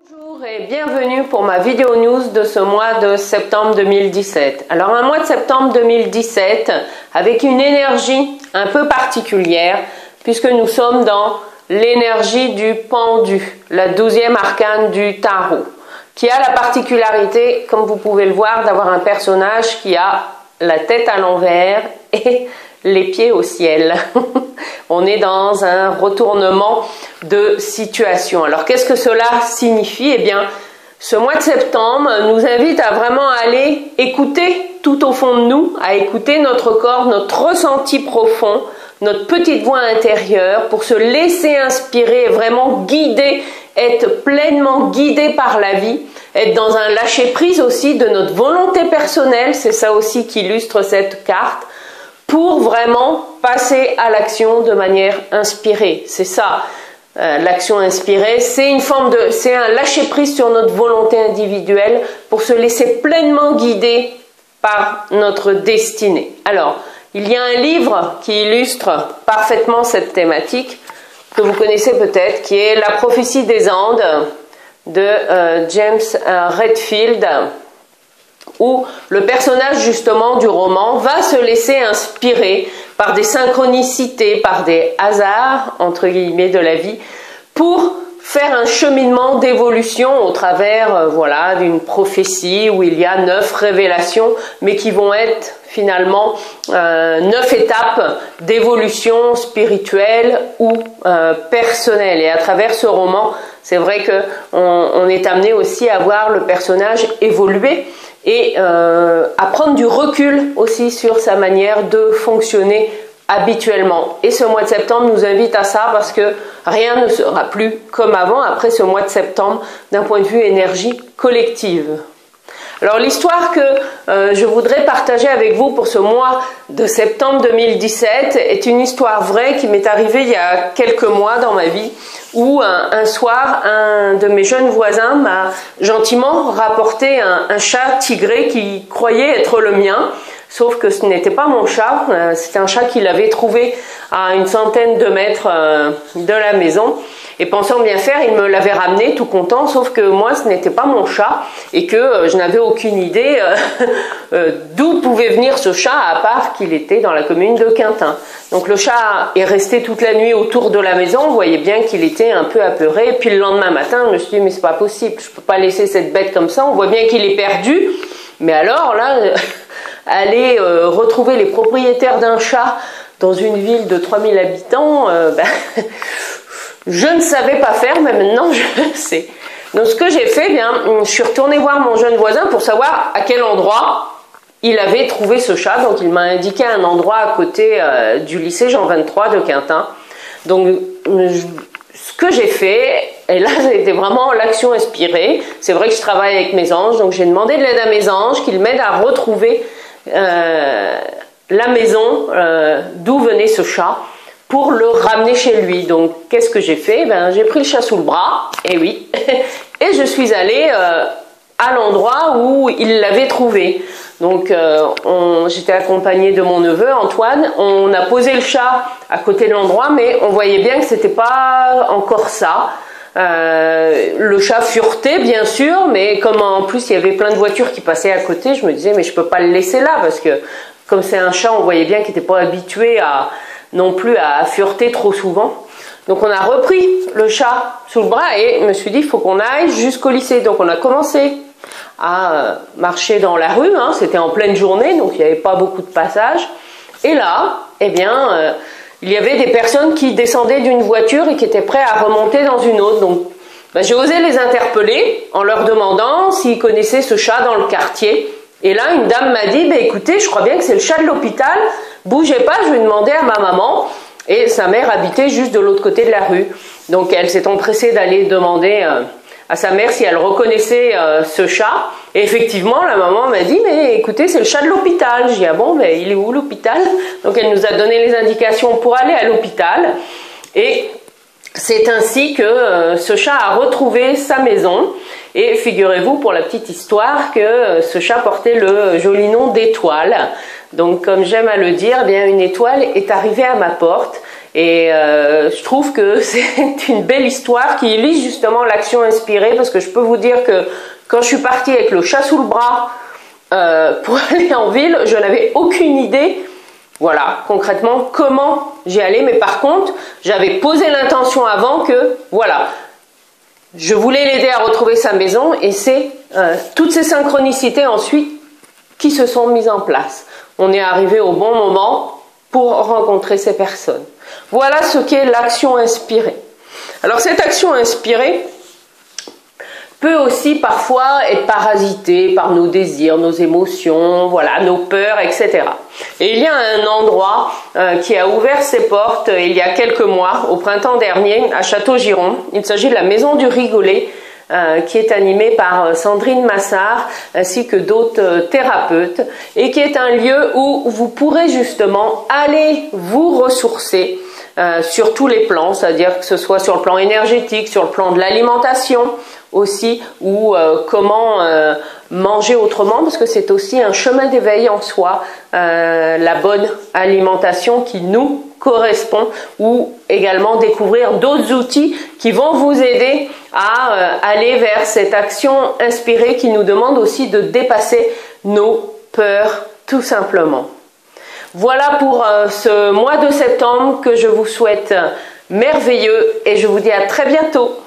Bonjour et bienvenue pour ma vidéo news de ce mois de septembre 2017. Alors un mois de septembre 2017 avec une énergie un peu particulière puisque nous sommes dans l'énergie du pendu, la 12e arcane du tarot, qui a la particularité, comme vous pouvez le voir, d'avoir un personnage qui a la tête à l'envers et les pieds au ciel. On est dans un retournement de situation. Alors qu'est-ce que cela signifie? Eh bien, ce mois de septembre nous invite à vraiment aller écouter tout au fond de nous, à écouter notre corps, notre ressenti profond, notre petite voix intérieure pour se laisser inspirer, vraiment guider, être pleinement guidé par la vie, être dans un lâcher-prise aussi de notre volonté personnelle, c'est ça aussi qui illustre cette carte, pour vraiment passer à l'action de manière inspirée. C'est ça, l'action inspirée, c'est un lâcher-prise sur notre volonté individuelle pour se laisser pleinement guider par notre destinée. Alors, il y a un livre qui illustre parfaitement cette thématique, que vous connaissez peut-être, qui est La prophétie des Andes de James Redfield, où le personnage justement du roman va se laisser inspirer par des synchronicités, par des hasards entre guillemets de la vie, pour faire un cheminement d'évolution au travers voilà, d'une prophétie où il y a 9 révélations, mais qui vont être finalement 9 étapes d'évolution spirituelle ou personnelle. Et à travers ce roman, c'est vrai qu'on est amené aussi à voir le personnage évoluer et à prendre du recul aussi sur sa manière de fonctionner habituellement. Et ce mois de septembre nous invite à ça parce que rien ne sera plus comme avant après ce mois de septembre d'un point de vue énergie collective. Alors l'histoire que je voudrais partager avec vous pour ce mois de septembre 2017 est une histoire vraie qui m'est arrivée il y a quelques mois dans ma vie, où un soir un de mes jeunes voisins m'a gentiment rapporté un chat tigré qui croyait être le mien, sauf que ce n'était pas mon chat, c'était un chat qu'il avait trouvé à une centaine de mètres de la maison. Et pensant bien faire, il me l'avait ramené tout content, sauf que moi ce n'était pas mon chat et que je n'avais aucune idée d'où pouvait venir ce chat, à part qu'il était dans la commune de Quintin. Donc le chat est resté toute la nuit autour de la maison, vous voyez bien qu'il était un peu apeuré, et puis le lendemain matin je me suis dit mais c'est pas possible, je peux pas laisser cette bête comme ça, on voit bien qu'il est perdu, mais alors là, aller retrouver les propriétaires d'un chat dans une ville de 3000 habitants, je ne savais pas faire, mais maintenant je le sais. Donc ce que j'ai fait, bien, je suis retournée voir mon jeune voisin pour savoir à quel endroit il avait trouvé ce chat. Donc il m'a indiqué un endroit à côté du lycée Jean 23 de Quintin. Donc ce que j'ai fait, et là c'était vraiment l'action inspirée, c'est vrai que je travaille avec mes anges, donc j'ai demandé de l'aide à mes anges, qu'ils m'aident à retrouver la maison d'où venait ce chat, pour le ramener chez lui. Donc qu'est-ce que j'ai fait? J'ai pris le chat sous le bras, et oui, et je suis allée à l'endroit où il l'avait trouvé. Donc j'étais accompagnée de mon neveu Antoine, on a posé le chat à côté de l'endroit, mais on voyait bien que c'était pas encore ça. Le chat furetait bien sûr, mais comme en plus il y avait plein de voitures qui passaient à côté, je me disais mais je peux pas le laisser là, parce que comme c'est un chat, on voyait bien qu'il n'était pas habitué non plus à fureter trop souvent. Donc on a repris le chat sous le bras et je me suis dit il faut qu'on aille jusqu'au lycée. Donc on a commencé à marcher dans la rue, hein, c'était en pleine journée, donc il n'y avait pas beaucoup de passages. Et là, eh bien, il y avait des personnes qui descendaient d'une voiture et qui étaient prêts à remonter dans une autre. Donc j'ai osé les interpeller en leur demandant s'ils connaissaient ce chat dans le quartier. Et là, une dame m'a dit, écoutez, je crois bien que c'est le chat de l'hôpital, bougez pas, je vais demander à ma maman. Et sa mère habitait juste de l'autre côté de la rue. Donc elle s'est empressée d'aller demander à sa mère si elle reconnaissait ce chat. Et effectivement, la maman m'a dit, mais écoutez, c'est le chat de l'hôpital. J'ai dit, ah bon, mais il est où l'hôpital? Donc elle nous a donné les indications pour aller à l'hôpital. Et c'est ainsi que ce chat a retrouvé sa maison. Et figurez-vous, pour la petite histoire, que ce chat portait le joli nom d'Étoile. Donc comme j'aime à le dire, eh bien une étoile est arrivée à ma porte Et je trouve que c'est une belle histoire qui illustre justement l'action inspirée, parce que je peux vous dire que quand je suis partie avec le chat sous le bras pour aller en ville, je n'avais aucune idée, voilà, concrètement, comment j'y allais. Mais par contre, j'avais posé l'intention avant que, voilà, je voulais l'aider à retrouver sa maison, et c'est toutes ces synchronicités ensuite qui se sont mises en place. On est arrivé au bon moment pour rencontrer ces personnes. Voilà ce qu'est l'action inspirée. Alors cette action inspirée peut aussi parfois être parasitée par nos désirs, nos émotions, voilà, nos peurs, etc. Et il y a un endroit qui a ouvert ses portes il y a quelques mois, au printemps dernier, à Château-Giron. Il s'agit de la Maison du Rigolet, qui est animée par Sandrine Massard ainsi que d'autres thérapeutes, et qui est un lieu où vous pourrez justement aller vous ressourcer sur tous les plans, c'est-à-dire que ce soit sur le plan énergétique, sur le plan de l'alimentation aussi, ou comment manger autrement, parce que c'est aussi un chemin d'éveil en soi, la bonne alimentation qui nous correspond, ou également découvrir d'autres outils qui vont vous aider à aller vers cette action inspirée qui nous demande aussi de dépasser nos peurs tout simplement. Voilà pour ce mois de septembre que je vous souhaite merveilleux, et je vous dis à très bientôt.